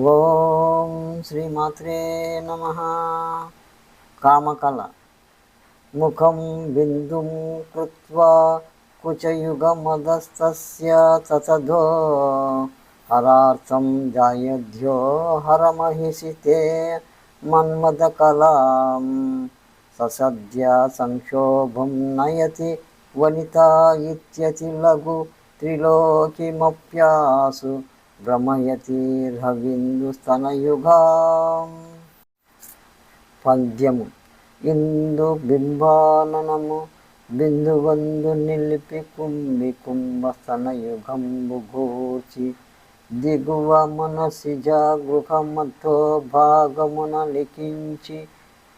ఓం శ్రీమాత్రే నమః. కామకళ ముఖం బిందుం కృత్వా కుచయుగమదస్తస్య తతదో హరార్థం జాయధ్యో హరమహిషి తే మన్మథకలాం ససద్య సంక్షోభం నయతి వనితా ఇత్యతి లఘు త్రిలోకిమప్యాసు భ్రమయతిర్హవిందుస్తనయుగాం. పద్యము. ఇందు బింబాననము బిందువందు నిలిపి కుంభి కుంభస్తనయుగంబు గూర్చి దిగువ మనసిజ గృహమతో భాగమున లిఖించి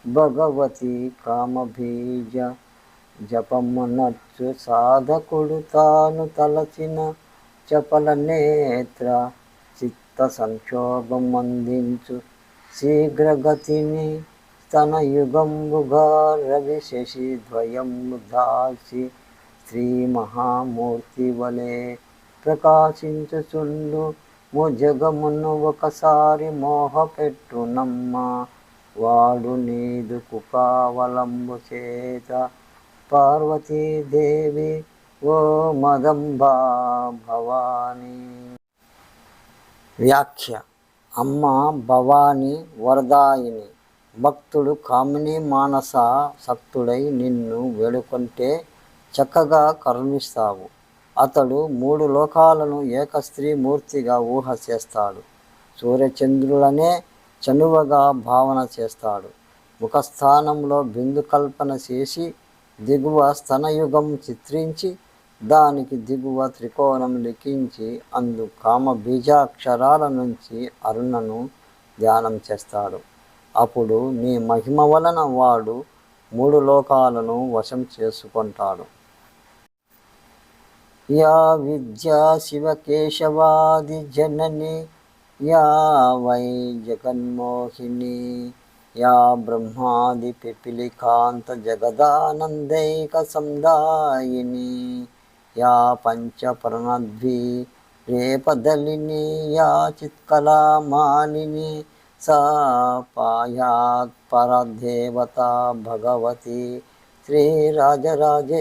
భగవతి కామబీజ జపమునర్చు సాధకుడు తాను తలచిన చపల నేత్ర చిత్త సంక్షోభం అందించు శీఘ్రగతిని స్తనయుగంబుగా రవి శశి ద్వయంబు దాల్చి శ్రీ మహామూర్తి వలె ప్రకాశించుచుండు జగమును ఒకసారి మోహపెట్టునమ్మ వాడు నీదు కుకావలంబు చేత పార్వతీదేవి ఓ మదంబా భవాని. వ్యాఖ్య. అమ్మ భవాని వరదాయిని. భక్తుడు కామిని మానస సక్తుడై నిన్ను వేడుకుంటే చక్కగా కరుణిస్తావు. అతడు 3 లోకాలను ఏక స్త్రీ మూర్తిగా ఊహ చేస్తాడు. సూర్యచంద్రులనే చనువగా భావన చేస్తాడు. ముఖస్థానంలో బిందు కల్పన చేసి దిగువ స్తనయుగం చిత్రించి దానికి దిగువ త్రికోణం లిఖించి అందు కామ బీజాక్షరాల నుంచి అరుణను ధ్యానం చేస్తాడు. అప్పుడు నీ మహిమ వలన వాడు 3 లోకాలను వశం చేసుకుంటాడు. యా విద్యా శివకేశవాది జనని యా వై జగన్మోహిని యా బ్రహ్మాది పిపిలికాంత జగదానందైక సందాయిని యా పంచప్రణద్వి రేపదలిని యా చిత్కళామాలిని సా పాయాత్ పరదేవత భగవతి శ్రీరాజరాజేశ్వరి.